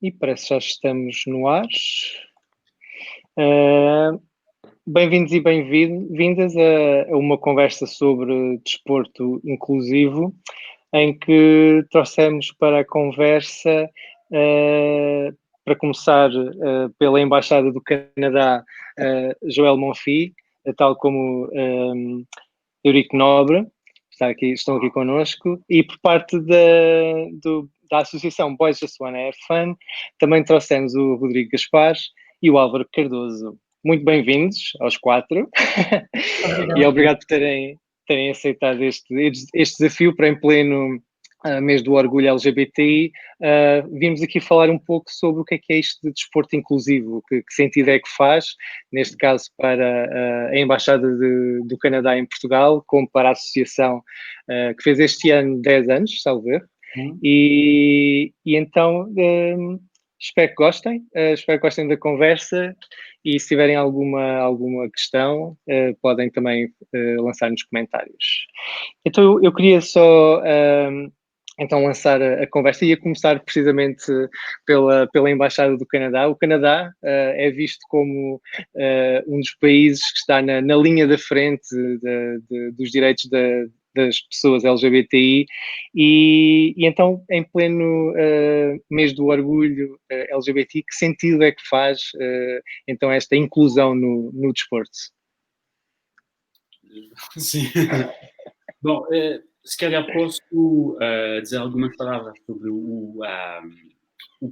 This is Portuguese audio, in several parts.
E parece que já estamos no ar. Uh, Bem-vindos e bem-vindas a uma conversa sobre desporto inclusivo, em que trouxemos para a conversa, para começar, pela Embaixada do Canadá, Joel Monfils, tal como Eurico Nobre, estão aqui connosco, e por parte da Associação Boys Just Wanna Have Fun, também trouxemos o Rodrigo Gaspar e o Álvaro Cardoso. Muito bem-vindos aos quatro. Obrigado. E obrigado por terem aceitado este desafio para em pleno mês do orgulho LGBTI. Vimos aqui falar um pouco sobre o que é isto de desporto inclusivo, que sentido é que faz, neste caso para a Embaixada do Canadá em Portugal, como para a associação que fez este ano 10 anos, salvo erro. E então espero que gostem da conversa, e se tiverem alguma questão, podem também lançar nos comentários. Então eu queria só então lançar a conversa. Ia começar precisamente pela Embaixada do Canadá. O Canadá é visto como um dos países que está na linha da frente dos direitos das pessoas LGBTI, e então, em pleno mês do orgulho LGBT, que sentido é que faz então esta inclusão no desporto? Sim. Bom, se calhar posso dizer algumas palavras sobre o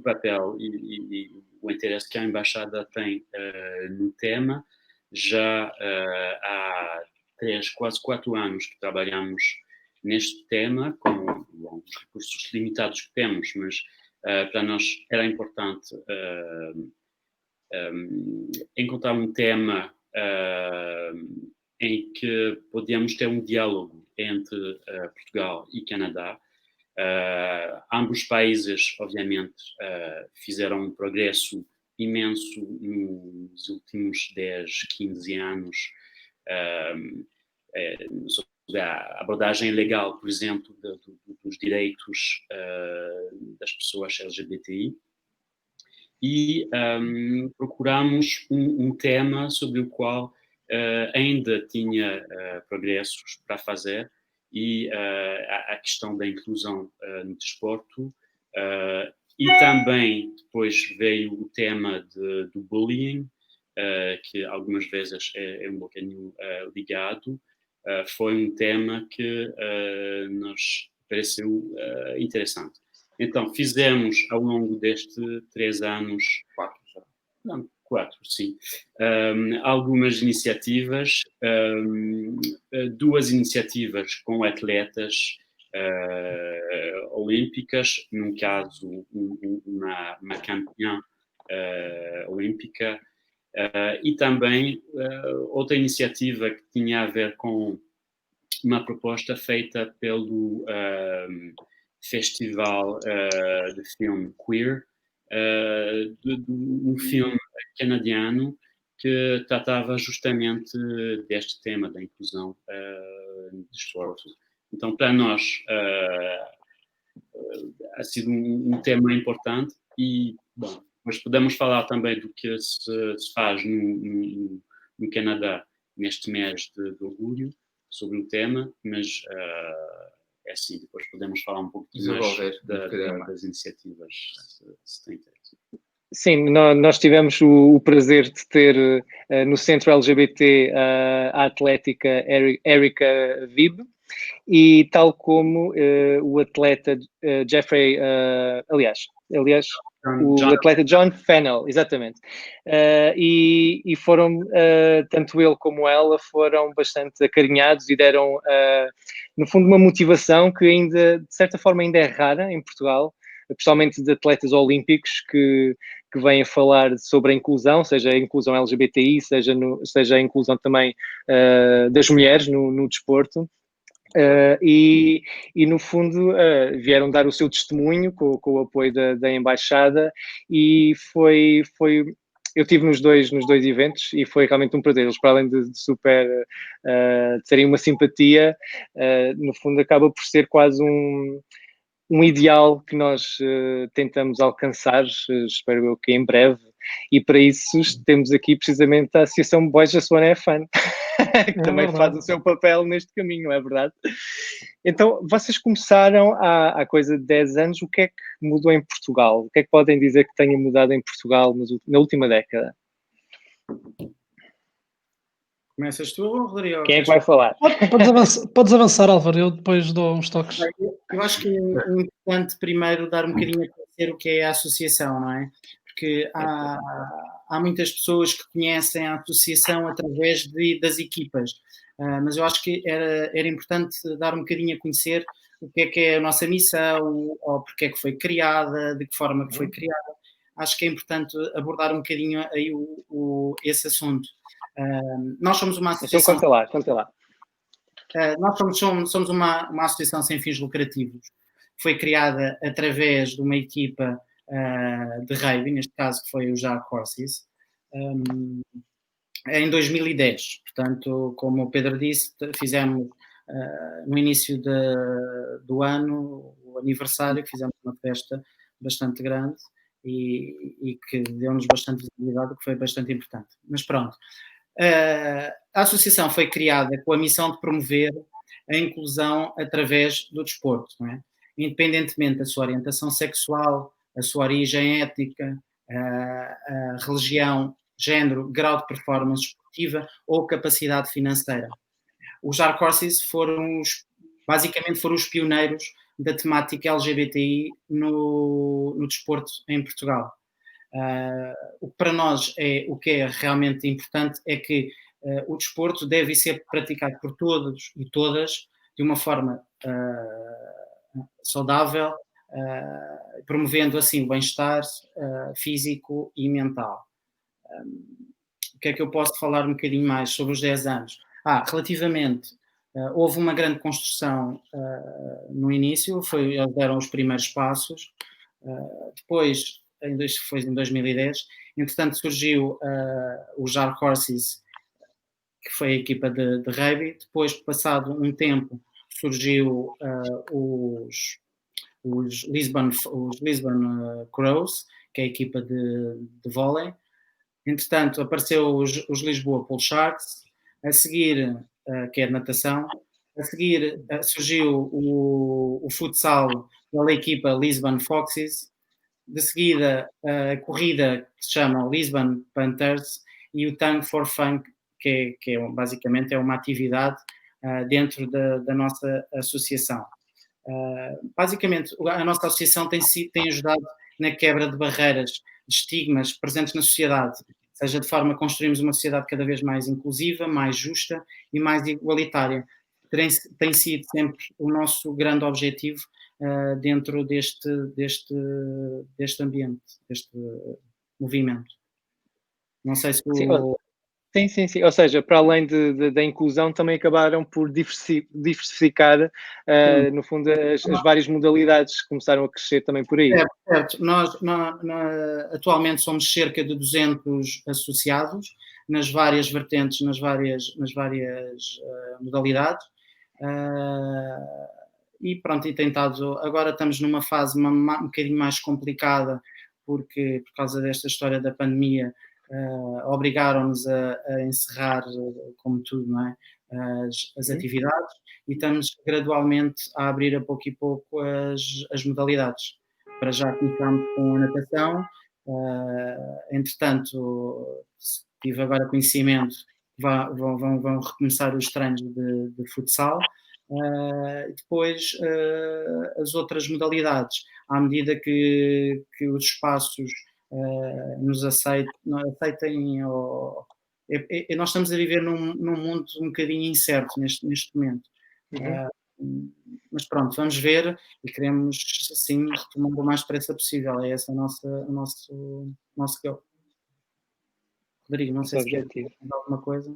papel e o interesse que a Embaixada tem no tema. Já há quase 4 anos que trabalhamos neste tema, com os recursos limitados que temos, mas para nós era importante encontrar um tema em que podíamos ter um diálogo entre Portugal e Canadá. Ambos países, obviamente, fizeram um progresso imenso nos últimos 10, 15 anos sobre a abordagem legal, por exemplo, dos direitos das pessoas LGBTI. E procuramos um tema sobre o qual ainda tinha progressos para fazer, e a questão da inclusão no desporto, e também depois veio o tema do bullying, que algumas vezes é um bocadinho ligado. Foi um tema que nos pareceu interessante. Então, fizemos ao longo destes 3 anos, 4, sim, algumas iniciativas, 2 iniciativas com atletas olímpicas, num caso uma campeã olímpica, e também outra iniciativa que tinha a ver com uma proposta feita pelo Festival de Filme Queer, um filme canadiano que tratava justamente deste tema da inclusão no desporto. Então, para nós, ha sido um tema importante, e, bom, mas podemos falar também do que se faz no Canadá neste mês de orgulho sobre o tema, mas é assim, depois podemos falar um pouco mais das iniciativas, se tem interesse. Sim, nós tivemos o prazer de ter no Centro LGBT a atlética Erika Vib, e tal como o atleta Jeffrey, aliás, o atleta John Fennell, exatamente. E foram, tanto ele como ela, foram bastante acarinhados e deram, no fundo, uma motivação que ainda, de certa forma, ainda é rara em Portugal, principalmente de atletas olímpicos que vêm a falar sobre a inclusão, seja a inclusão LGBTI, seja a inclusão também das mulheres no desporto. E no fundo vieram dar o seu testemunho com o apoio da Embaixada, e eu estive nos dois eventos e foi realmente um prazer. Eles, para além de super de terem uma simpatia, no fundo acaba por ser quase um ideal que nós tentamos alcançar, espero eu que em breve, e para isso temos aqui precisamente a Associação Boys Just Wanna Have Fun, que É também faz verdade. o seu papel neste caminho, não é verdade? Então, vocês começaram há coisa de 10 anos, o que é que mudou em Portugal? O que é que podem dizer que tenha mudado em Portugal na última década? Começas tu, Rodrigo? Quem é que vai falar? Podes avançar, Álvaro, eu depois dou uns toques. Eu acho que é importante primeiro dar um bocadinho a conhecer o que é a associação, não é? Porque há muitas pessoas que conhecem a associação através das equipas, mas eu acho que era importante dar um bocadinho a conhecer o que é a nossa missão, ou porque é que foi criada, de que forma que foi criada. Acho que é importante abordar um bocadinho aí esse assunto. Nós somos uma Então associação. conta lá. Nós somos uma associação sem fins lucrativos. Foi criada através de uma equipa de rugby, neste caso que foi o Jar Horses, em 2010. Portanto, como o Pedro disse, fizemos no início do ano, o aniversário, fizemos uma festa bastante grande e que deu-nos bastante visibilidade, o que foi bastante importante. Mas pronto. A associação foi criada com a missão de promover a inclusão através do desporto, não é? Independentemente da sua orientação sexual, a sua origem étnica, a religião, género, grau de performance esportiva ou capacidade financeira. Os Dark Horses basicamente foram os pioneiros da temática LGBTI no desporto em Portugal. O que para nós o que é realmente importante é que o desporto deve ser praticado por todos e todas de uma forma saudável, promovendo assim o bem-estar físico e mental. O que é que eu posso falar um bocadinho mais sobre os 10 anos? Relativamente, houve uma grande construção no início, eles deram os primeiros passos, depois foi em 2010, entretanto surgiu o Jar Horses, que foi a equipa de rugby, depois, passado um tempo, surgiu os Lisbon Crows, que é a equipa de vôlei. Entretanto, apareceu os Lisboa Bull Sharks, a seguir, que é de natação, a seguir surgiu o futsal pela equipa Lisbon Foxes, de seguida a corrida que se chama Lisbon Panthers e o Tango for Fun, que basicamente é uma atividade dentro da nossa associação. Basicamente, a nossa associação tem ajudado na quebra de barreiras, de estigmas presentes na sociedade, seja de forma a construirmos uma sociedade cada vez mais inclusiva, mais justa e mais igualitária. Tem sido sempre o nosso grande objetivo dentro deste ambiente, deste movimento. Não sei se Sim. Ou seja, para além da inclusão, também acabaram por diversificar, no fundo, as várias modalidades que começaram a crescer também por aí. Certo. Nós atualmente somos cerca de 200 associados nas várias vertentes, nas várias modalidades. E pronto, agora estamos numa fase um bocadinho mais complicada, porque por causa desta história da pandemia obrigaram-nos a encerrar, como tudo, não é? As atividades, e estamos gradualmente a abrir a pouco e pouco as modalidades. Para já começamos com a natação, entretanto tive agora conhecimento que vão recomeçar os treinos de futsal, e depois as outras modalidades, à medida que os espaços nos aceitem. Nós estamos a viver num mundo um bocadinho incerto neste momento. Mas pronto, vamos ver e queremos, sim, retomar o mais depressa possível. É esse o nosso goal. Rodrigo, não sei se quer dizer alguma coisa.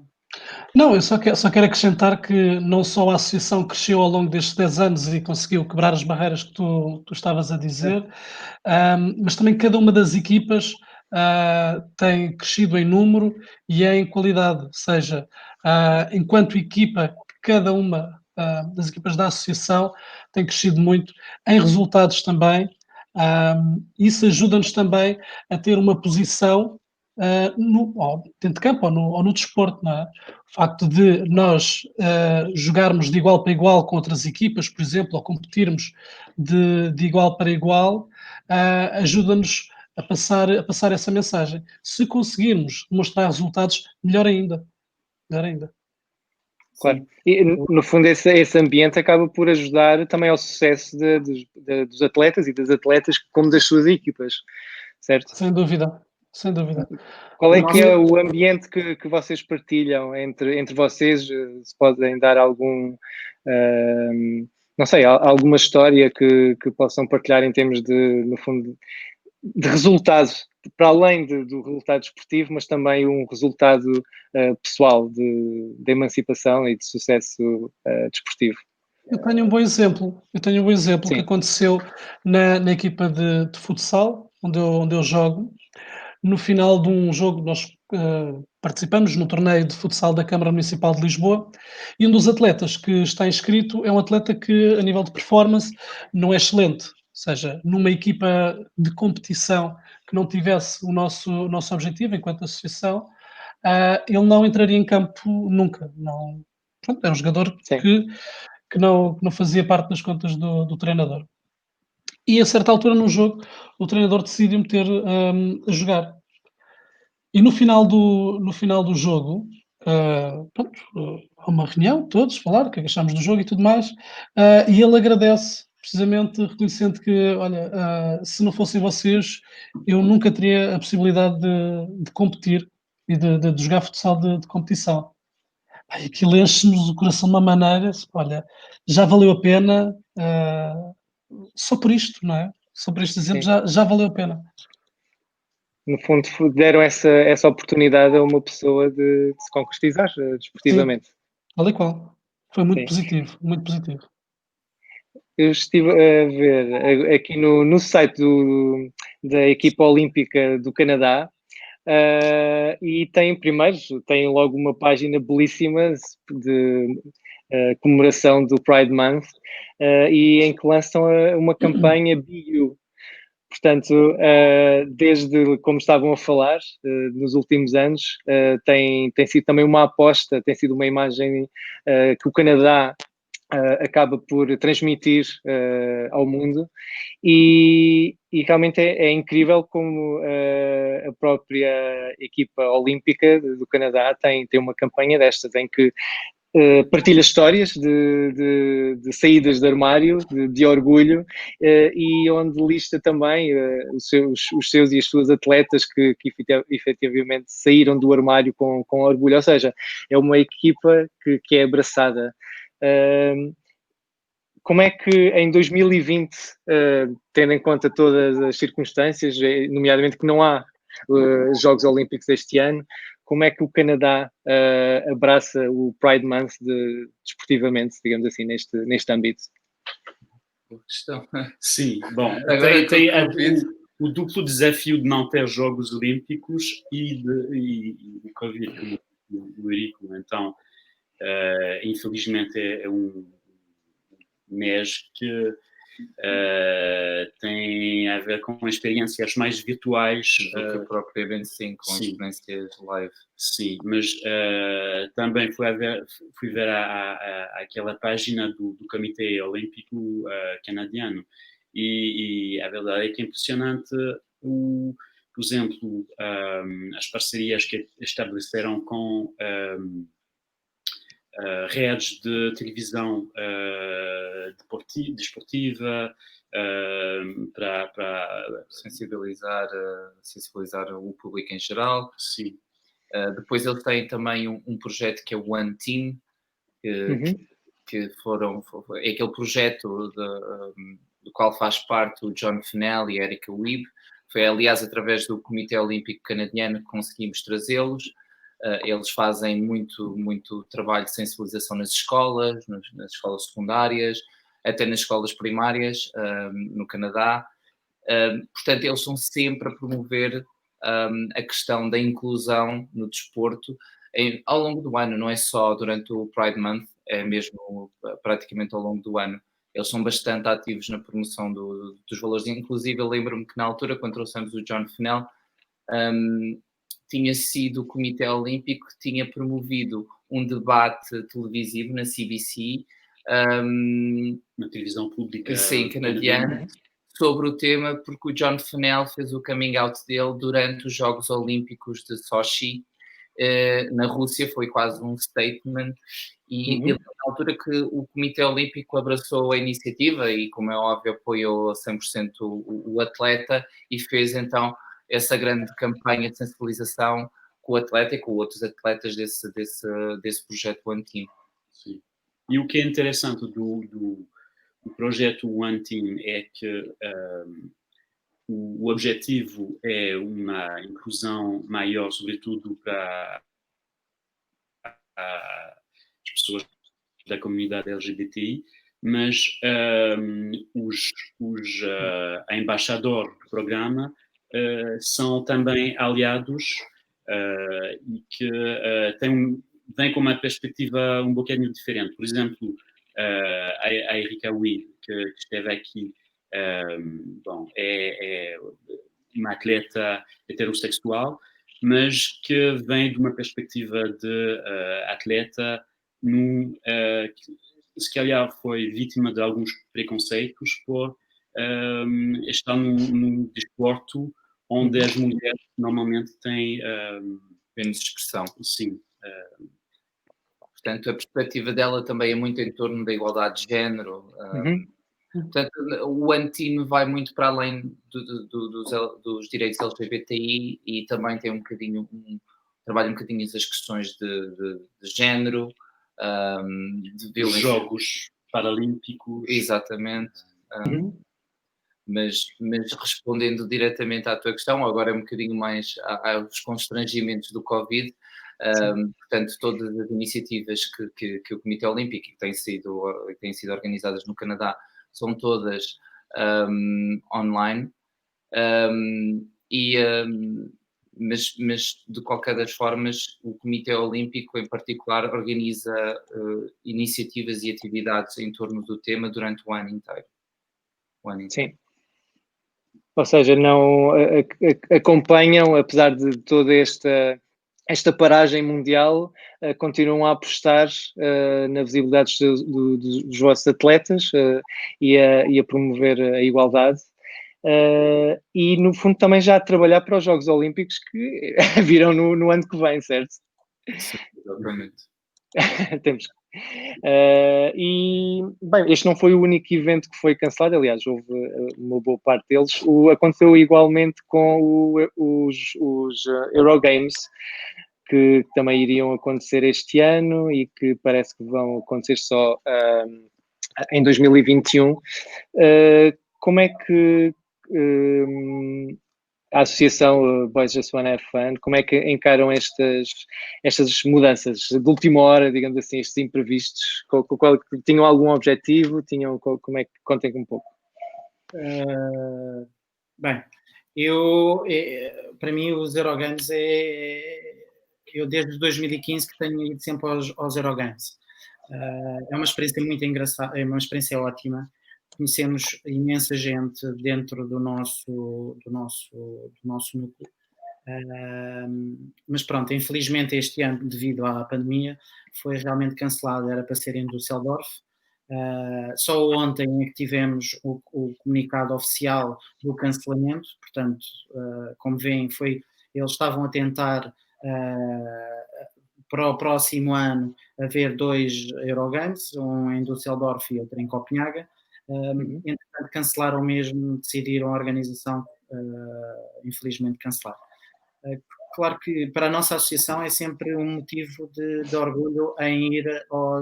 Não, eu só quero acrescentar que não só a associação cresceu ao longo destes 10 anos e conseguiu quebrar as barreiras que tu estavas a dizer, mas também cada uma das equipas tem crescido em número e em qualidade, ou seja, enquanto equipa, cada uma das equipas da associação tem crescido muito, em resultados também. Isso ajuda-nos também a ter uma posição dentro de campo ou no desporto, não é? O facto de nós jogarmos de igual para igual com outras equipas, por exemplo, ou competirmos de igual para igual, ajuda-nos a passar essa mensagem. Se conseguirmos demonstrar resultados, melhor ainda. Melhor ainda. Claro. E, no fundo, esse ambiente acaba por ajudar também ao sucesso dos atletas e das atletas, como das suas equipas, certo? Sem dúvida, sem dúvida. Qual é que é o ambiente que vocês partilham entre vocês? Se podem dar algum, não sei, alguma história que possam partilhar em termos de, no fundo, de resultado, para além do resultado desportivo, mas também um resultado pessoal de emancipação e de sucesso desportivo. Eu tenho um bom exemplo. Sim. Que aconteceu na equipa de futsal, onde eu jogo. No final de um jogo, nós participamos no torneio de futsal da Câmara Municipal de Lisboa e um dos atletas que está inscrito é um atleta que, a nível de performance, não é excelente. Ou seja, numa equipa de competição que não tivesse o nosso objetivo enquanto associação, ele não entraria em campo nunca. Não, pronto, é um jogador que não fazia parte das contas do treinador. E a certa altura no jogo, o treinador decidiu meter a jogar. E no final do jogo, pronto, há uma reunião, todos falar o que é que achámos do jogo e tudo mais, e ele agradece, precisamente reconhecendo que, olha, se não fossem vocês, eu nunca teria a possibilidade de competir e de jogar futsal de competição. Ai, aquilo enche-nos o coração de uma maneira, olha, já valeu a pena, só por isto, não é? Só por este exemplo já valeu a pena. No fundo, deram essa oportunidade a uma pessoa de se concretizar desportivamente. Sim, tal e qual. Foi muito positivo, muito positivo. Eu estive a ver aqui no site da equipa olímpica do Canadá, e tem logo uma página belíssima de comemoração do Pride Month, e em que lançam uma campanha Be You. Portanto, desde como estavam a falar, nos últimos anos, tem sido também uma aposta, tem sido uma imagem que o Canadá acaba por transmitir ao mundo, e realmente é incrível como a própria equipa olímpica do Canadá tem uma campanha destas, em que partilha histórias de saídas de armário, de orgulho, e onde lista também os seus e as suas atletas que efetivamente saíram do armário com orgulho. Ou seja, é uma equipa que é abraçada. Como é que em 2020, tendo em conta todas as circunstâncias, nomeadamente que não há Jogos Olímpicos este ano, como é que o Canadá abraça o Pride Month desportivamente, digamos assim, neste âmbito? Boa questão. Sim, bom, tem o duplo desafio de não ter Jogos Olímpicos e o Covid, como o Eurico. Então, infelizmente, é um mês que tem a ver com experiências mais virtuais do que propriamente com experiências live. Sim, mas também fui ver aquela página do Comitê Olímpico Canadiano, e a verdade é que é impressionante, por exemplo, as parcerias que estabeleceram com redes de televisão desportiva, para sensibilizar o público em geral. Sim. Depois eles têm também um projeto que é o One Team, que é aquele projeto do qual faz parte o John Fennell e a Erika Wiebe. Foi, aliás, através do Comitê Olímpico Canadiano que conseguimos trazê-los. Eles fazem muito trabalho de sensibilização nas escolas secundárias, até nas escolas primárias no Canadá. Portanto, eles estão sempre a promover a questão da inclusão no desporto ao longo do ano, não é só durante o Pride Month. é mesmo praticamente ao longo do ano. Eles são bastante ativos na promoção dos valores. Inclusive, eu lembro-me que na altura, quando trouxemos o John Fennell, tinha sido o Comitê Olímpico que tinha promovido um debate televisivo na CBC, na televisão pública canadiana, sobre o tema, porque o John Fennell fez o coming out dele durante os Jogos Olímpicos de Sochi, na Rússia. Foi quase um statement, e na altura que o Comitê Olímpico abraçou a iniciativa e, como é óbvio, apoiou a 100% o atleta, e fez então essa grande campanha de sensibilização com o atleta e com outros atletas desse projeto One Team. Sim. E o que é interessante do projeto One Team é que o objetivo é uma inclusão maior, sobretudo para as pessoas da comunidade LGBTI, mas a embaixador do programa são também aliados e que vêm com uma perspectiva um bocadinho diferente. Por exemplo, a Erika Weed, que esteve aqui, é uma atleta heterossexual, mas que vem de uma perspectiva de atleta que se calhar foi vítima de alguns preconceitos por estar num desporto onde as mulheres normalmente têm menos expressão. Sim. Portanto, a perspectiva dela também é muito em torno da igualdade de género. Portanto, o One Team vai muito para além dos direitos LGBTI, e também tem trabalha um bocadinho as questões de género, de violência. Jogos paralímpicos. Exatamente. Mas respondendo diretamente à tua questão, agora é um bocadinho mais aos constrangimentos do Covid. Portanto, todas as iniciativas que o Comitê Olímpico, que têm sido organizadas no Canadá, são todas online, mas de qualquer das formas o Comitê Olímpico em particular organiza iniciativas e atividades em torno do tema durante o ano inteiro. Sim. Ou seja, não acompanham, apesar de toda esta paragem mundial, continuam a apostar na visibilidade dos vossos atletas e a promover a igualdade. E, no fundo, também já a trabalhar para os Jogos Olímpicos que virão no ano que vem, certo? Sim, exatamente. Temos. E, bem, este não foi o único evento que foi cancelado. Aliás, houve uma boa parte deles. Aconteceu igualmente com os Eurogames, que também iriam acontecer este ano e que parece que vão acontecer só em 2021. Como é que a associação Boys Just Wanna Have Fun, como é que encaram estas mudanças de última hora, digamos assim, estes imprevistos? Tinham algum objetivo? Como é que contem um pouco? Bem, para mim os Eurogames eu desde 2015 que tenho ido sempre aos Eurogames. É uma experiência muito engraçada, é uma experiência ótima. Conhecemos imensa gente dentro do nosso núcleo. Mas pronto, infelizmente este ano, devido à pandemia, foi realmente cancelado. Era para ser em Düsseldorf. Só ontem é que tivemos o comunicado oficial do cancelamento. Portanto, como veem, eles estavam a tentar para o próximo ano haver 2 Eurogames, um em Düsseldorf e outro em Copenhaga. Entretanto, cancelaram mesmo, decidiram a organização, infelizmente, cancelar. Claro que para a nossa associação é sempre um motivo de orgulho em ir a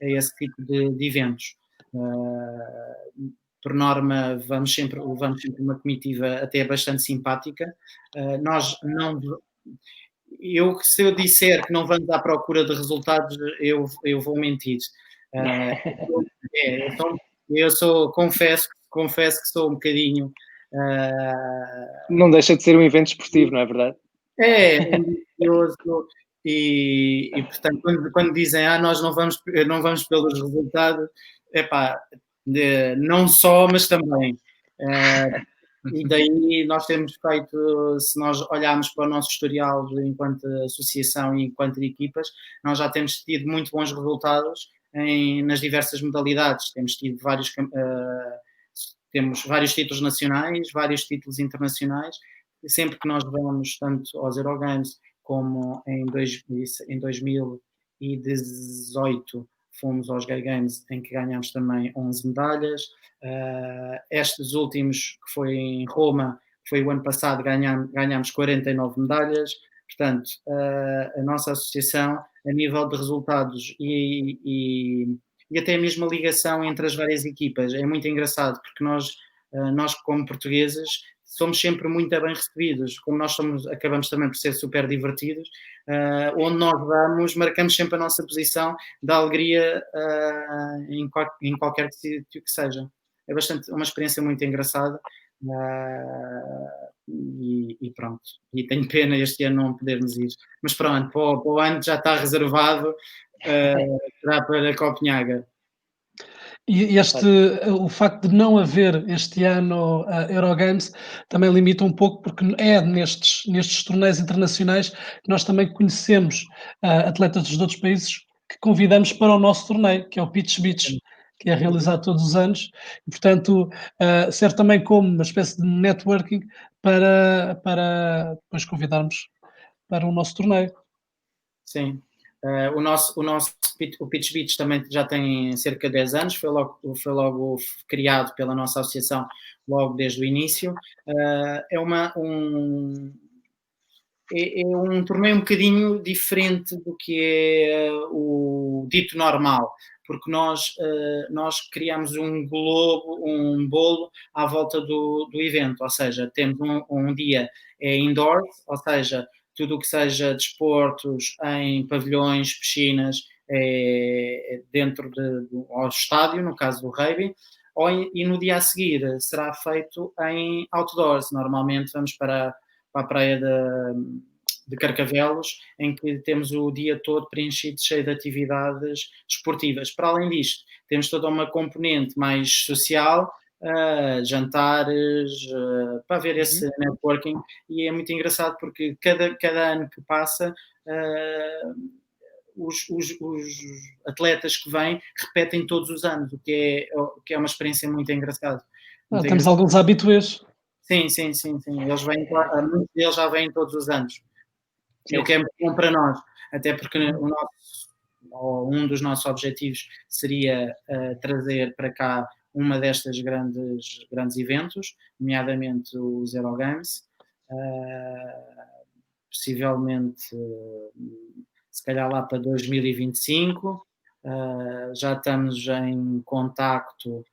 esse tipo de eventos. Por norma, levamos sempre uma comitiva até bastante simpática. Se eu disser que não vamos à procura de resultados, eu vou mentir. Confesso que sou um bocadinho... Não deixa de ser um evento esportivo, não é verdade? E portanto, quando dizem nós não vamos pelos resultados, não só, mas também. E daí nós temos feito, se nós olharmos para o nosso historial enquanto associação e enquanto equipas, nós já temos tido muito bons resultados nas diversas modalidades. Temos vários títulos nacionais, vários títulos internacionais. Sempre que nós vamos tanto aos Eurogames como em 2018 fomos aos Gay Games, em que ganhamos também 11 medalhas. Estes últimos, que foi em Roma, foi o ano passado, ganhámos 49 medalhas. Portanto, a nossa associação, a nível de resultados e até mesmo a ligação entre as várias equipas, é muito engraçado, porque nós como portugueses, somos sempre muito bem recebidos. Como nós acabamos também por ser super divertidos, onde nós vamos, marcamos sempre a nossa posição da alegria em qualquer sítio que seja. É uma experiência muito engraçada. E pronto. E tenho pena este ano não podermos ir. Mas pronto, para o ano já está reservado, será para Copenhaga. E o facto de não haver este ano Eurogames também limita um pouco, porque é nestes torneios internacionais que nós também conhecemos atletas dos outros países que convidamos para o nosso torneio, que é o Pitch Beach, que é realizado todos os anos, e portanto serve também como uma espécie de networking para depois convidarmos para o nosso torneio. Sim. O Pitch Beach também já tem cerca de 10 anos, foi logo criado pela nossa associação logo desde o início. É um torneio um bocadinho diferente do que é o dito normal, porque nós criamos um bolo à volta do evento, ou seja, temos um dia indoor, ou seja, tudo o que seja desportos em pavilhões, piscinas, dentro ao estádio, no caso do rugby, e no dia a seguir será feito em outdoors. Normalmente vamos para a praia de Carcavelos, em que temos o dia todo preenchido, cheio de atividades desportivas. Para além disto, temos toda uma componente mais social, jantares, para haver esse networking, e é muito engraçado porque cada ano que passa os atletas que vêm repetem todos os anos, o que é uma experiência muito engraçada. Temos alguns habituês. Sim. Muitos deles já vêm todos os anos. O que é muito bom para nós, até porque um dos nossos objetivos seria trazer para cá uma destas grandes eventos, nomeadamente os Eurogames, possivelmente se calhar lá para 2025. Já estamos em contacto,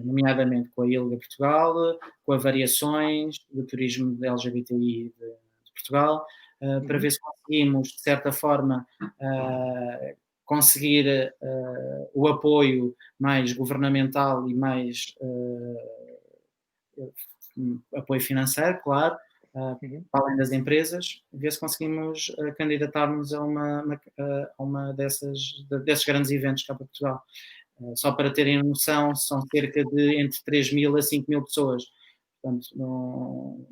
nomeadamente com a ILGA Portugal, com a Variações do Turismo de LGBTI de Portugal, para ver se conseguimos, de certa forma, conseguir o apoio mais governamental e mais apoio financeiro, claro, além das empresas, ver se conseguimos candidatar-nos a uma desses grandes eventos cá para Portugal. Só para terem noção, são cerca de entre 3.000 a 5.000 pessoas. Portanto,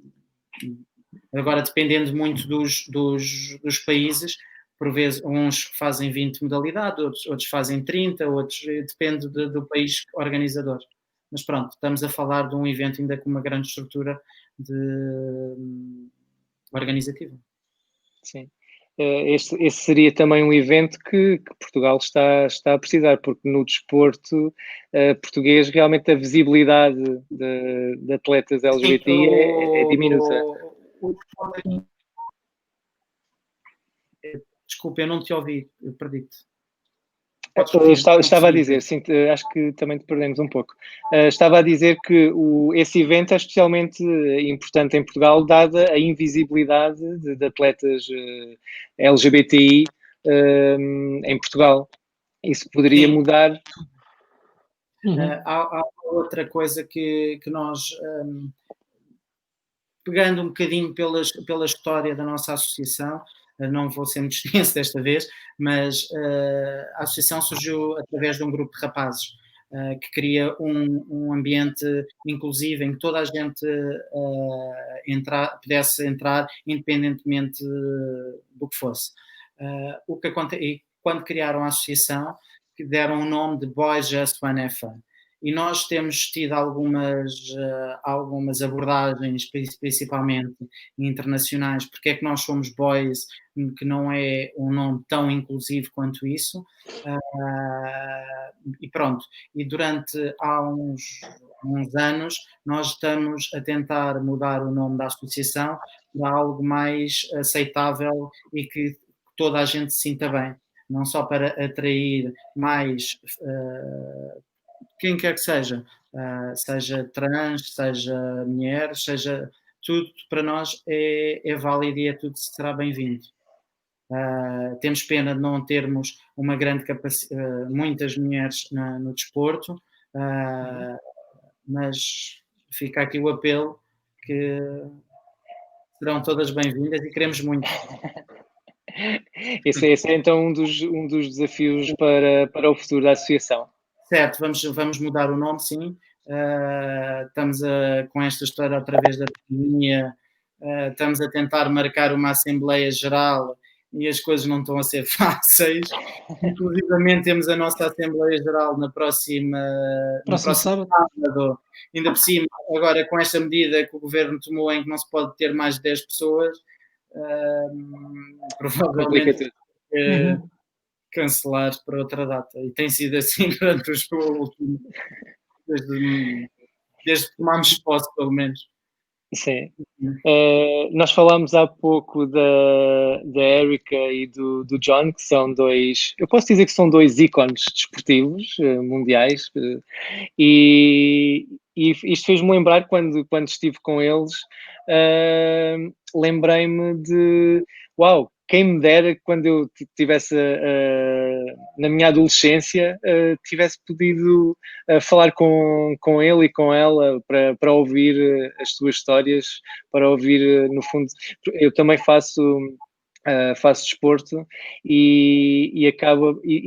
agora, dependendo muito dos países, por vezes uns fazem 20 modalidades, outros fazem 30, outros depende do país organizador. Mas pronto, estamos a falar de um evento ainda com uma grande estrutura organizativa. Sim. Esse seria também um evento que Portugal está a precisar, porque no desporto português realmente a visibilidade de atletas LGBTI é diminuta. Desculpa, eu não te ouvi, eu perdi-te. Estava a dizer, sim, acho que também te perdemos um pouco. Estava a dizer que esse evento é especialmente importante em Portugal, dada a invisibilidade de atletas LGBTI em Portugal. Isso poderia mudar. Há outra coisa que nós, pegando um bocadinho pela história da nossa associação, não vou ser muito extenso desta vez, mas a associação surgiu através de um grupo de rapazes que cria um ambiente inclusivo em que toda a gente pudesse entrar independentemente do que fosse. O que e quando criaram a associação, deram o nome de Boys Just Wanna Have Fun. E nós temos tido algumas abordagens, principalmente internacionais, porque é que nós somos boys, que não é um nome tão inclusivo quanto isso. E pronto, e há uns anos nós estamos a tentar mudar o nome da associação para algo mais aceitável e que toda a gente se sinta bem, não só para atrair mais quem quer que seja, seja trans, seja mulher, seja tudo para nós é válido e tudo será bem-vindo. Temos pena de não termos uma grande muitas mulheres no desporto, mas fica aqui o apelo que serão todas bem-vindas e queremos muito. Esse é então um dos desafios para o futuro da associação. Certo, vamos mudar o nome, sim. Estamos com esta história através da pandemia, estamos a tentar marcar uma Assembleia Geral e as coisas não estão a ser fáceis. Inclusive temos a nossa Assembleia Geral no próximo sábado. Ainda por cima, agora com esta medida que o Governo tomou em que não se pode ter mais de 10 pessoas, provavelmente cancelar para outra data. E tem sido assim durante os últimos... Desde que tomámos posse, pelo menos. Sim. Nós falámos há pouco da Erika e do John, que são dois, eu posso dizer que são dois ícones desportivos mundiais, e isto fez-me lembrar quando estive com eles, lembrei-me de, uau, quem me dera que quando eu tivesse na minha adolescência tivesse podido falar com ele e com ela para ouvir as suas histórias, para ouvir, no fundo, eu também faço desporto e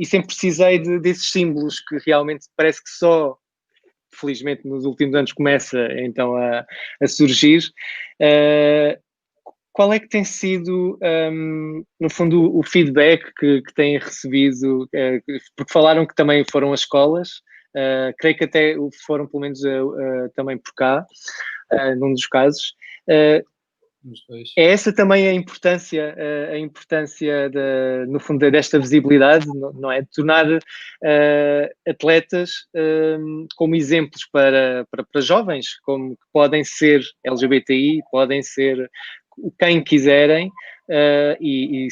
sempre precisei desses símbolos que realmente parece que só, felizmente, nos últimos anos começa então a surgir. Qual é que tem sido, no fundo, o feedback que têm recebido? Porque falaram que também foram às escolas, creio que até foram pelo menos também por cá, num dos casos. É essa também a importância no fundo, desta visibilidade, não é? De tornar atletas como exemplos para jovens, como que podem ser LGBTI, podem ser quem quiserem e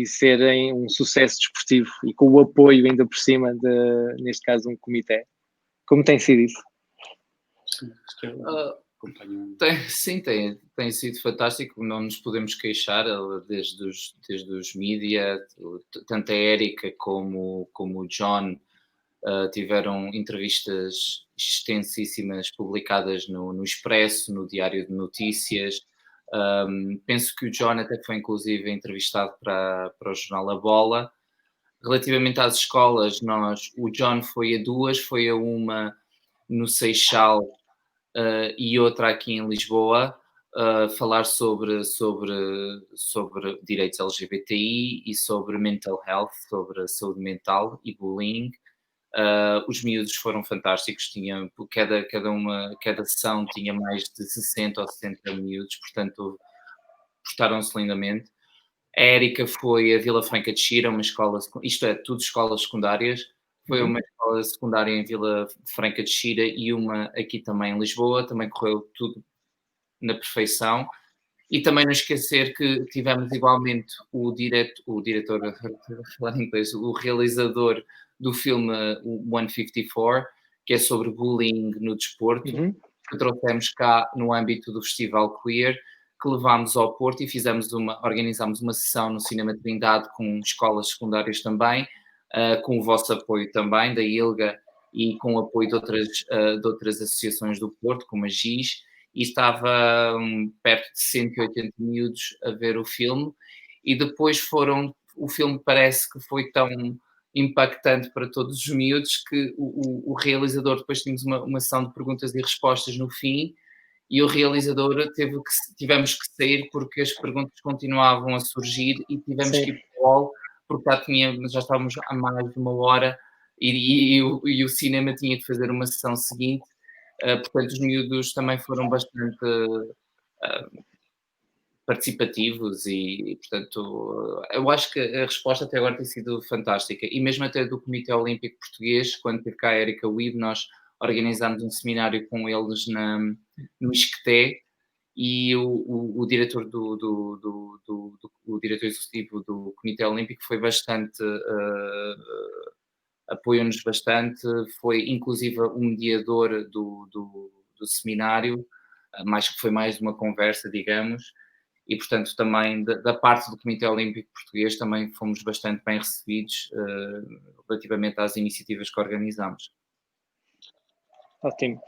serem um sucesso desportivo e com o apoio ainda por cima neste caso, um comitê. Como tem sido isso? Sim, tem sido fantástico, não nos podemos queixar, desde os mídia, tanto a Erika como o John tiveram entrevistas extensíssimas publicadas no Expresso, no Diário de Notícias. Penso que o John até foi inclusive entrevistado para o jornal A Bola. Relativamente às escolas, o John foi a duas, foi a uma no Seixal e outra aqui em Lisboa, falar sobre direitos LGBTI e sobre mental health, sobre saúde mental e bullying. Os miúdos foram fantásticos, cada sessão tinha mais de 60 ou 70 miúdos, portanto portaram-se lindamente. A Erika foi a Vila Franca de Xira, uma escola, isto é, tudo escolas secundárias, foi uma escola secundária em Vila Franca de Xira e uma aqui também em Lisboa, também correu tudo na perfeição. E também não esquecer que tivemos igualmente o diretor, falar em inglês, o realizador do filme 154, que é sobre bullying no desporto, que trouxemos cá no âmbito do Festival Queer, que levámos ao Porto e organizámos uma sessão no Cinema Trindade com escolas secundárias também, com o vosso apoio também, da ILGA, e com o apoio de outras associações do Porto, como a GIS, e estava perto de 180 miúdos a ver o filme, e depois o filme parece que foi tão impactante para todos os miúdos que o realizador, depois tínhamos uma sessão de perguntas e respostas no fim, e o realizador tivemos que sair porque as perguntas continuavam a surgir e tivemos que ir para o hall, porque já estávamos há mais de 1 hora e o cinema tinha que fazer uma sessão seguinte. Portanto, os miúdos também foram bastante participativos e, portanto, eu acho que a resposta até agora tem sido fantástica. E mesmo até do Comitê Olímpico Português, quando teve cá a Erika Wiebe, nós organizámos um seminário com eles no Isqueté, e o diretor o diretor executivo do Comitê Olímpico foi bastante... apoiou-nos bastante, foi inclusive o mediador do seminário, foi mais uma conversa, digamos, e portanto também da parte do Comitê Olímpico Português também fomos bastante bem recebidos relativamente às iniciativas que organizamos. Ótimo.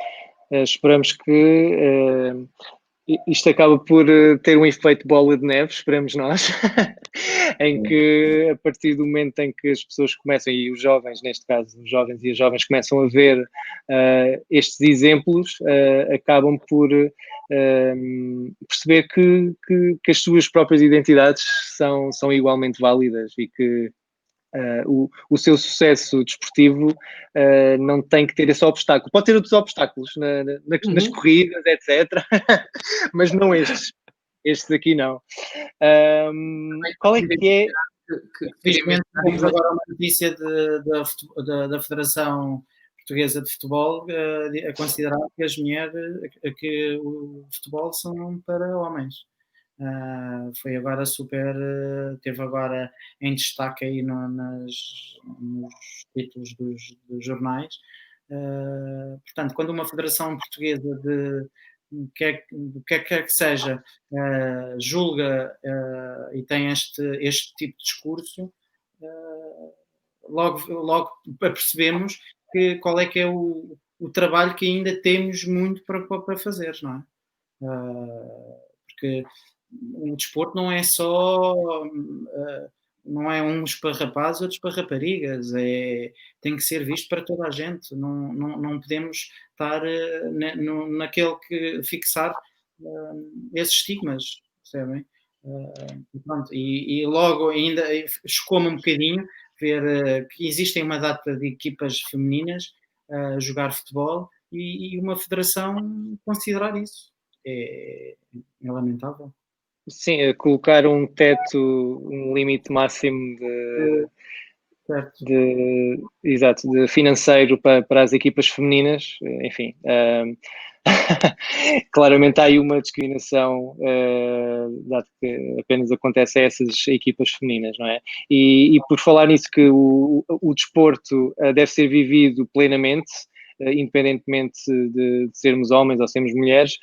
Esperamos que isto acaba por ter um efeito bola de neve, esperamos nós, em que a partir do momento em que as pessoas começam, e os jovens, neste caso, os jovens e as jovens começam a ver estes exemplos, acabam por perceber que as suas próprias identidades são igualmente válidas e que o seu sucesso desportivo não tem que ter esse obstáculo. Pode ter outros obstáculos nas corridas, etc. Mas não estes. Estes aqui não. Qual é que é... Felizmente temos agora uma notícia da Federação Portuguesa de Futebol a considerar que as mulheres, que o futebol são para homens. Foi agora teve agora em destaque aí nos títulos dos jornais. Portanto, quando uma federação portuguesa do que quer que seja julga e tem este tipo de discurso, logo percebemos qual é que é o trabalho que ainda temos muito para fazer, não é? Porque o desporto não é só não é uns para rapazes, outros para raparigas, tem que ser visto para toda a gente, não podemos estar naquele que fixar esses estigmas, percebem? E logo ainda chocou-me um bocadinho ver que existem uma data de equipas femininas a jogar futebol e uma federação considerar isso. É lamentável. Sim, colocar um teto, um limite máximo de financeiro para as equipas femininas, enfim. Claramente há aí uma discriminação, dado que apenas acontece a essas equipas femininas, não é? E por falar nisso, que o desporto deve ser vivido plenamente, independentemente de sermos homens ou sermos mulheres.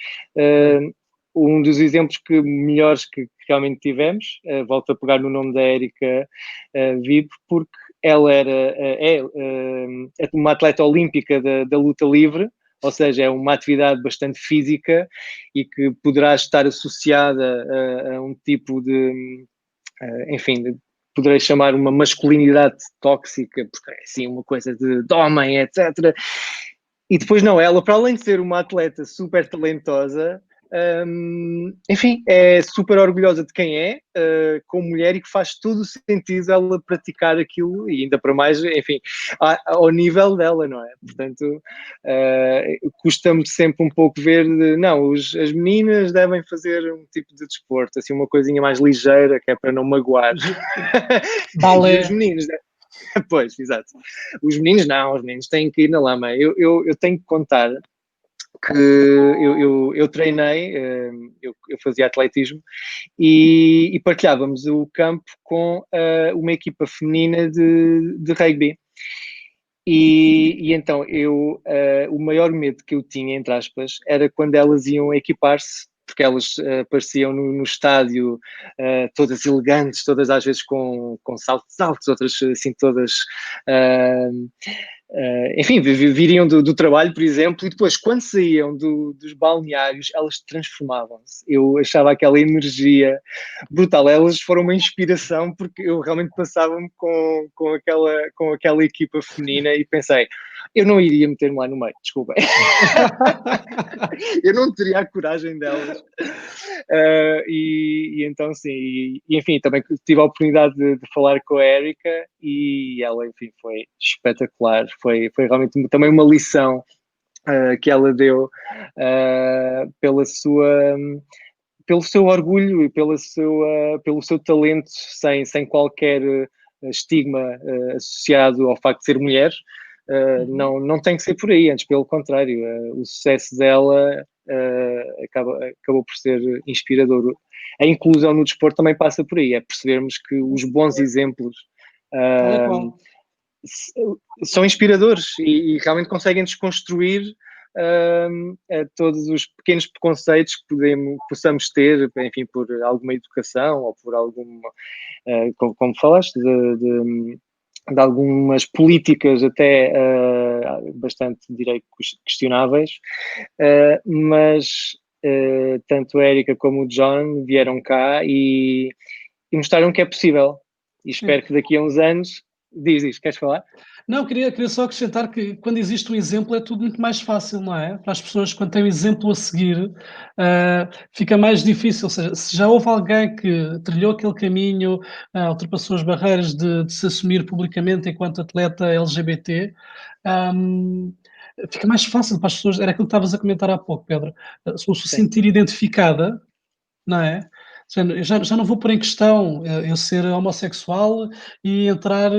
Um dos exemplos melhores que realmente tivemos, volto a pegar no nome da Erika Wiebe, porque ela é uma atleta olímpica da luta livre, ou seja, é uma atividade bastante física e que poderá estar associada a um tipo de, enfim, poderei chamar uma masculinidade tóxica, porque é assim uma coisa de homem, etc. E depois não, ela, para além de ser uma atleta super talentosa, enfim, é super orgulhosa de quem é, como mulher, e que faz todo o sentido ela praticar aquilo, e ainda para mais, enfim, ao nível dela, não é? Portanto, custa-me sempre um pouco ver, as meninas devem fazer um tipo de desporto, assim, uma coisinha mais ligeira, que é para não magoar. Balé. E os meninos... Pois, exato. Os meninos têm que ir na lama. Eu tenho que contar que eu treinei, eu fazia atletismo e partilhávamos o campo com uma equipa feminina de rugby. E então o maior medo que eu tinha, entre aspas, era quando elas iam equipar-se, porque elas apareciam no estádio todas elegantes, todas às vezes com saltos altos, outras assim todas enfim, viriam do trabalho, por exemplo, e depois, quando saíam dos balneários, elas transformavam-se. Eu achava aquela energia brutal. Elas foram uma inspiração, porque eu realmente passava-me com aquela equipa feminina e pensei, eu não iria meter-me lá no meio, desculpa. Eu não teria a coragem delas. E então, sim, e enfim, também tive a oportunidade de falar com a Erika e ela, enfim, foi espetacular. Foi realmente também uma lição que ela deu pelo seu orgulho e pelo seu talento, sem qualquer estigma associado ao facto de ser mulher. Não tem que ser por aí, antes pelo contrário, o sucesso dela acabou por ser inspirador. A inclusão no desporto também passa por aí, é percebermos que os bons exemplos são inspiradores e realmente conseguem desconstruir todos os pequenos preconceitos que possamos ter, enfim, por alguma educação ou por alguma, como falaste, de algumas políticas até bastante, direi, questionáveis, mas tanto a Erika como o John vieram cá e mostraram que é possível. E espero que daqui a uns anos... Diz, queres falar? Não, queria só acrescentar que quando existe um exemplo é tudo muito mais fácil, não é? Para as pessoas, quando têm um exemplo a seguir, fica mais difícil. Ou seja, se já houve alguém que trilhou aquele caminho, ultrapassou as barreiras de se assumir publicamente enquanto atleta LGBT, fica mais fácil para as pessoas. Era aquilo que estavas a comentar há pouco, Pedro. Se sentir identificada, não é? Já não vou pôr em questão eu ser homossexual e entrar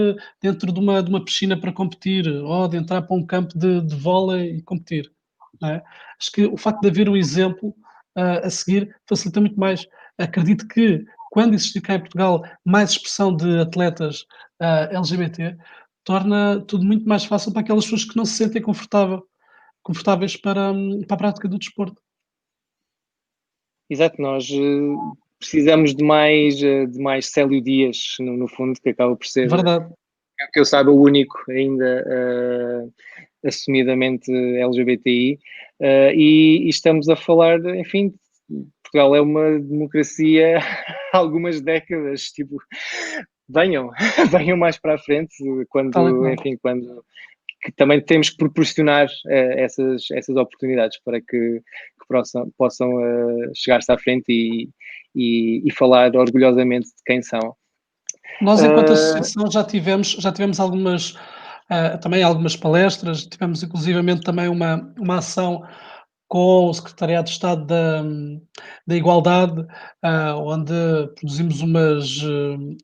dentro de uma piscina para competir, ou de entrar para um campo de vôlei e competir, não é? Acho que o facto de haver um exemplo a seguir facilita muito mais. Acredito que quando existir cá em Portugal mais expressão de atletas LGBT, torna tudo muito mais fácil para aquelas pessoas que não se sentem confortáveis para a prática do desporto. Exato, nós precisamos de mais Célio Dias, no fundo, que acaba por ser, Verdade. que eu saiba, o único ainda assumidamente LGBTI, e estamos a falar, enfim, Portugal é uma democracia há algumas décadas, tipo, venham mais para a frente, enfim, quando que também temos que proporcionar essas oportunidades para que possam chegar-se à frente e falar orgulhosamente de quem são. Nós, enquanto associação, já tivemos algumas, também algumas palestras, tivemos inclusivamente também uma ação com o Secretariado de Estado da Igualdade, onde produzimos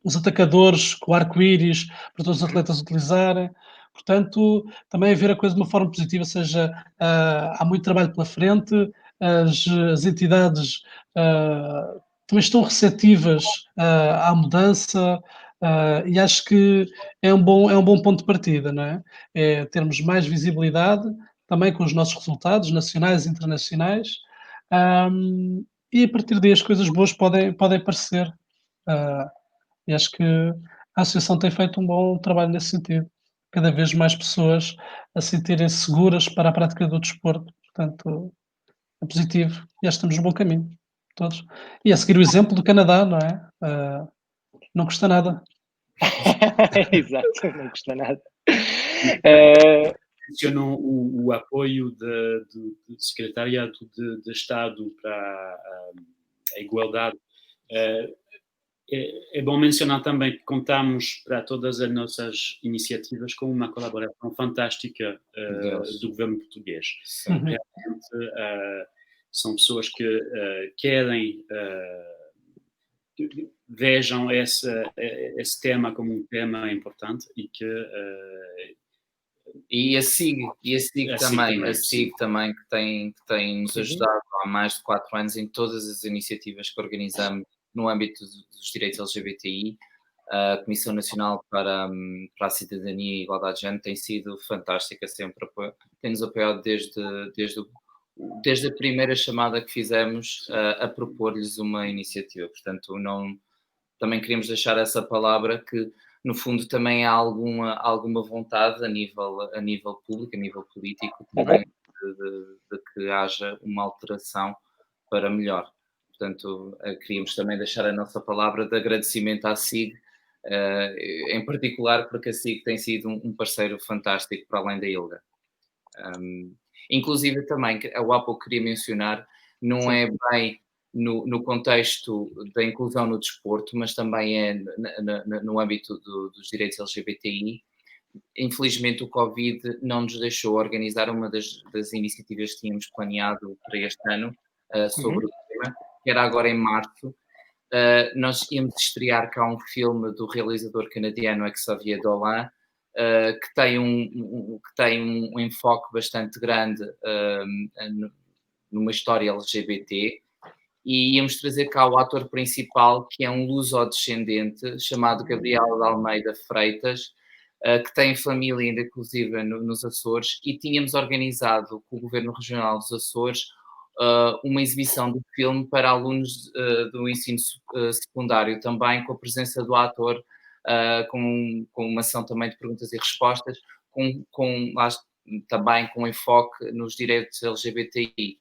uns atacadores com arco-íris para todos os atletas utilizarem. Portanto, também ver a coisa de uma forma positiva, ou seja, há muito trabalho pela frente, as entidades também estão receptivas à mudança, e acho que é um bom ponto de partida, não é? É termos mais visibilidade, também com os nossos resultados nacionais e internacionais, e a partir daí as coisas boas podem aparecer. E acho que a associação tem feito um bom trabalho nesse sentido. Cada vez mais pessoas a se sentirem seguras para a prática do desporto. Portanto, é positivo e acho que estamos no bom caminho, todos. E a seguir o exemplo do Canadá, não é? Não custa nada. Exato, não custa nada. Mencionam o apoio do Secretariado de Estado para a Igualdade. É bom mencionar também que contamos para todas as nossas iniciativas com uma colaboração fantástica do governo português. Realmente são pessoas que querem que vejam esse tema como um tema importante e que E a SIG também, que tem nos ajudado há mais de 4 anos em todas as iniciativas que organizamos no âmbito dos direitos LGBTI. A Comissão Nacional para a Cidadania e Igualdade de Género tem sido fantástica, sempre tem-nos apoiado desde a primeira chamada que fizemos a propor-lhes uma iniciativa. Portanto, também queríamos deixar essa palavra que no fundo também há alguma vontade a nível público, a nível político também de que haja uma alteração para melhor. Portanto, queríamos também deixar a nossa palavra de agradecimento à SIG, em particular porque a SIG tem sido um parceiro fantástico para além da ILGA. Inclusive também, há pouco queria mencionar, não é bem no contexto da inclusão no desporto, mas também é no âmbito dos direitos LGBTI. Infelizmente o Covid não nos deixou organizar uma das iniciativas que tínhamos planeado para este ano sobre o tema, que era agora em março. Nós íamos estrear cá um filme do realizador canadiano Xavier Dolan, que tem um enfoque bastante grande numa história LGBT, e íamos trazer cá o ator principal, que é um luso-descendente, chamado Gabriel de Almeida Freitas, que tem família ainda inclusive nos Açores, e tínhamos organizado com o Governo Regional dos Açores uma exibição do filme para alunos do ensino secundário também, com a presença do ator, com uma ação também de perguntas e respostas, também com enfoque nos direitos LGBTI.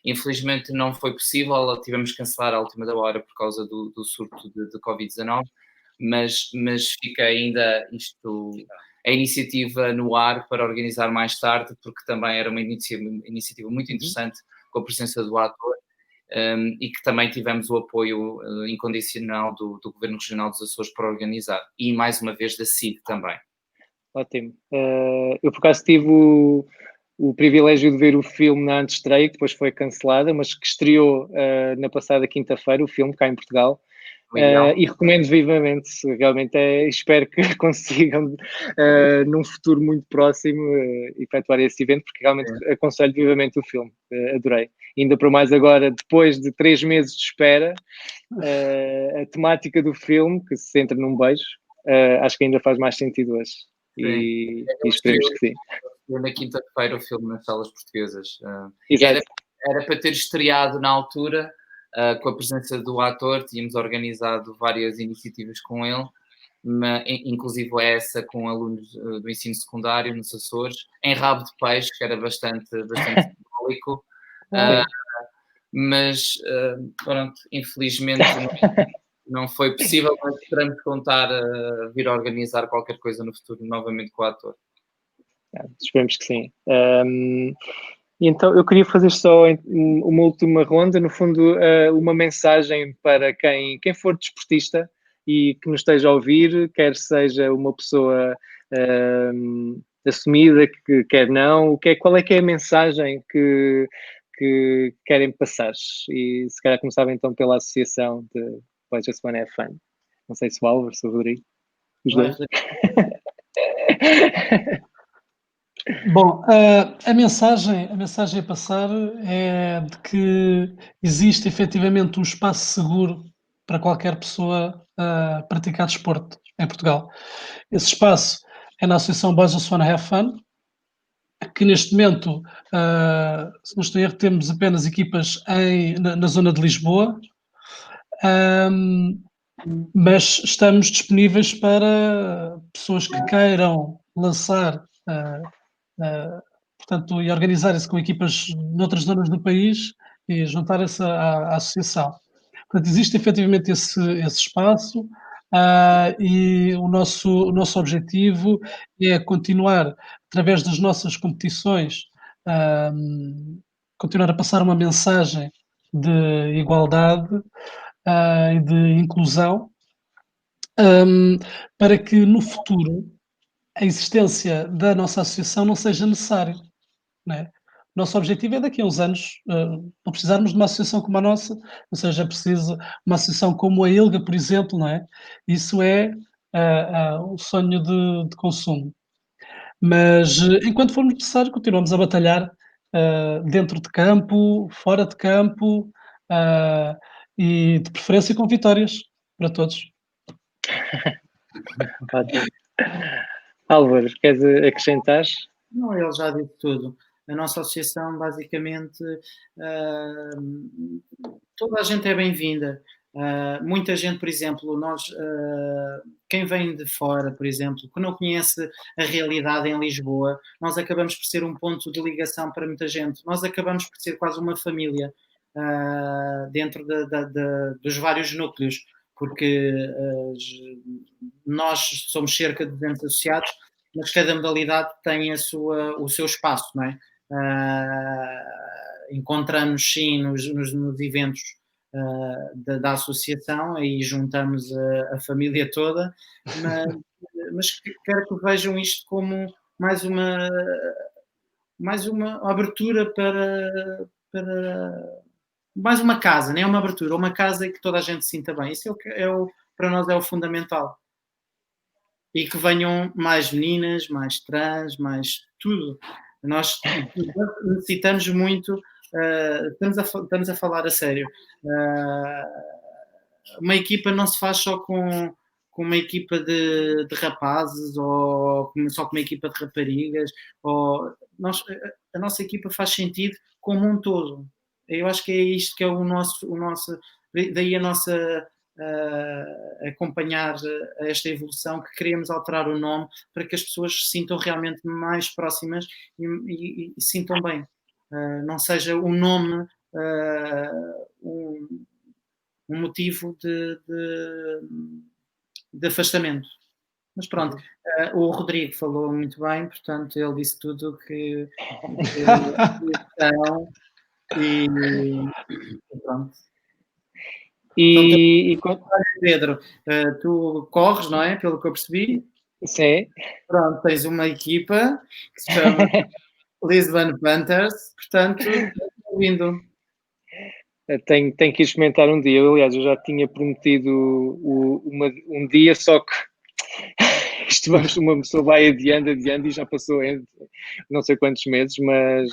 Infelizmente não foi possível, tivemos que cancelar à última da hora por causa do surto de Covid-19, mas fica ainda a iniciativa no ar para organizar mais tarde, porque também era uma iniciativa muito interessante, com a presença do ator, e que também tivemos o apoio incondicional do Governo Regional dos Açores para organizar, e mais uma vez da SIG também. Ótimo. Eu por acaso tive o privilégio de ver o filme na antestreia, que depois foi cancelada, mas que estreou na passada quinta-feira, o filme cá em Portugal. E recomendo vivamente, realmente espero que consigam num futuro muito próximo efetuar esse evento, porque realmente aconselho vivamente o filme, adorei. Ainda para mais agora, depois de 3 meses de espera, a temática do filme, que se centra num beijo, acho que ainda faz mais sentido hoje. E esperemos que sim. Na quinta-feira o filme nas salas portuguesas. Exato. Era para ter estreado na altura, com a presença do ator, tínhamos organizado várias iniciativas com ele, inclusive essa com alunos do ensino secundário nos Açores, em Rabo de Peixe, que era bastante simbólico, mas pronto, infelizmente não foi possível, mas esperamos contar vir a organizar qualquer coisa no futuro novamente com o ator. Esperemos que sim. Então, eu queria fazer só uma última ronda, no fundo, uma mensagem para quem for desportista e que nos esteja a ouvir, quer seja uma pessoa assumida, que quer não, qual é que é a mensagem que querem passar? E se calhar começava então pela associação de Pleasure One Have Fun. Não sei se o Álvaro, se o Rodrigo, os dois. Bom, a mensagem a passar é de que existe efetivamente um espaço seguro para qualquer pessoa praticar desporto em Portugal. Esse espaço é na Associação Boys Who Wanna Have Fun, que neste momento, se não estou a erro, temos apenas equipas na zona de Lisboa, mas estamos disponíveis para pessoas que queiram lançar portanto, e organizarem-se com equipas noutras zonas do país e juntarem-se à associação. Portanto, existe efetivamente esse espaço, e o nosso objetivo é continuar, através das nossas competições, continuar a passar uma mensagem de igualdade e de inclusão, para que no futuro a existência da nossa associação não seja necessário, não é? Nosso objetivo é daqui a uns anos, não precisarmos de uma associação como a nossa, ou seja, é preciso uma associação como a ILGA, por exemplo, não é? Isso é o sonho de consumo. Mas enquanto for necessário, continuamos a batalhar dentro de campo, fora de campo, e de preferência com vitórias para todos. Álvaro, queres acrescentar? Não, ele já disse tudo. A nossa associação, basicamente, toda a gente é bem-vinda. Muita gente, por exemplo, quem vem de fora, por exemplo, que não conhece a realidade em Lisboa, nós acabamos por ser um ponto de ligação para muita gente. Nós acabamos por ser quase uma família dentro dos vários núcleos, porque nós somos cerca de 200 associados, mas cada modalidade tem o seu espaço, não é? Encontramos sim nos eventos da associação, aí juntamos a família toda, mas quero que vejam isto como mais uma abertura para mais uma casa, não é uma abertura, uma casa que toda a gente se sinta bem. Isso para nós é o fundamental. E que venham mais meninas, mais trans, mais tudo. Nós necessitamos muito, estamos a falar a sério. Uma equipa não se faz só com uma equipa de rapazes ou só com uma equipa de raparigas. A nossa equipa faz sentido como um todo. Eu acho que é isto que é o nosso daí a nossa acompanhar esta evolução, que queremos alterar o nome para que as pessoas se sintam realmente mais próximas e se sintam bem. Não seja o nome um motivo de afastamento. Mas pronto, o Rodrigo falou muito bem, portanto ele disse tudo que e pronto. E Pedro, tu corres, não é? Pelo que eu percebi. Sim. Pronto, tens uma equipa que se chama Lisbon Panthers, portanto, bem-vindo. Tenho que ir experimentar um dia. Aliás, eu já tinha prometido um dia, só que uma pessoa vai adiando e já passou não sei quantos meses, mas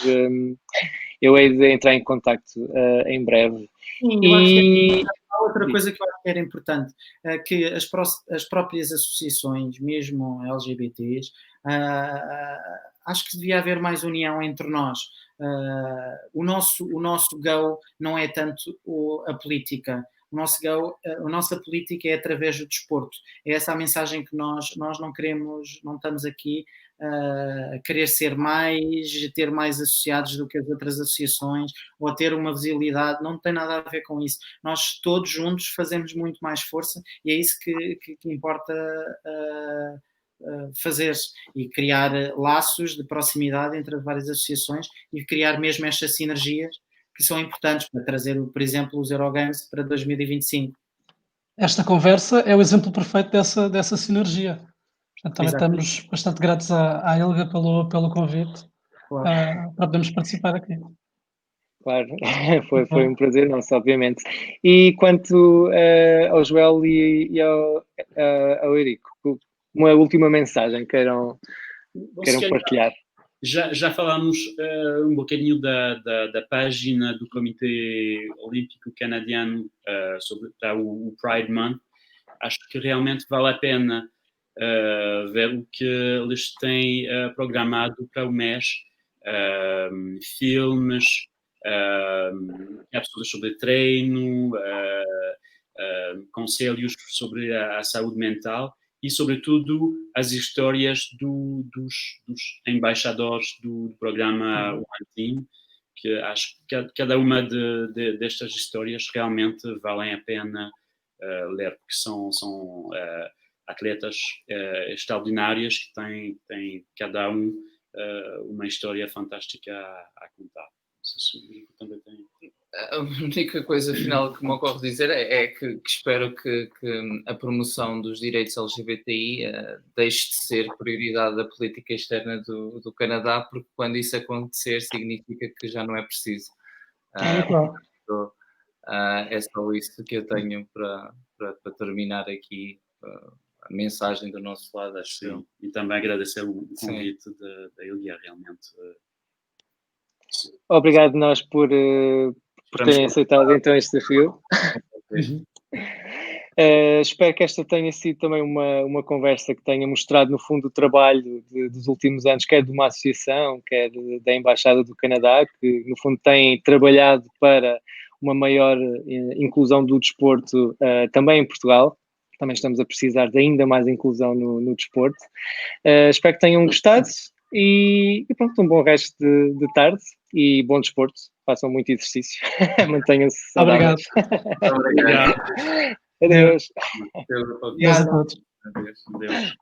eu hei de entrar em contacto em breve. Sim, eu acho que há outra coisa que eu acho que era importante, que as próprias associações, mesmo LGBTs, acho que devia haver mais união entre nós. O nosso go não é tanto a política. A nossa política é através do desporto. É essa a mensagem que nós não queremos, não estamos aqui a querer ter mais associados do que as outras associações, ou a ter uma visibilidade, não tem nada a ver com isso. Nós todos juntos fazemos muito mais força e é isso que importa fazer, e criar laços de proximidade entre as várias associações e criar mesmo estas sinergias que são importantes para trazer, por exemplo, os Eurogames para 2025. Esta conversa é o exemplo perfeito dessa sinergia. Portanto, também estamos bastante gratos à Helga pelo convite, claro, para podermos participar aqui. Claro, foi um prazer nosso, obviamente. E quanto ao Joel e ao Eurico, uma última mensagem queiram partilhar? Já falámos um bocadinho da página do Comitê Olímpico Canadiano sobre o Pride Month. Acho que realmente vale a pena ver o que eles têm programado para o mês. Filmes, cápsulas sobre treino, conselhos sobre a saúde mental e, sobretudo, as histórias dos embaixadores do programa One Team, que acho que cada uma destas histórias realmente valem a pena ler, porque são atletas extraordinárias que têm cada uma história fantástica a contar. Não sei se o Nico também tem. A única coisa final que me ocorre dizer é que espero que a promoção dos direitos LGBTI deixe de ser prioridade da política externa do Canadá, porque quando isso acontecer significa que já não é preciso. É só isso que eu tenho para terminar aqui a mensagem do nosso lado, acho. Sim. E também agradecer o convite da Ilha, realmente. Obrigado nós por terem aceitado então este desafio. Espero que esta tenha sido também uma conversa que tenha mostrado no fundo o trabalho dos últimos anos, quer de uma associação, quer da Embaixada do Canadá, que no fundo tem trabalhado para uma maior inclusão do desporto também em Portugal. Também estamos a precisar de ainda mais inclusão no desporto. Espero que tenham gostado e pronto, um bom resto de tarde e bom desporto. Façam muito exercício. Mantenham-se saudáveis. Obrigado. Adeus. Adeus a todos. Adeus.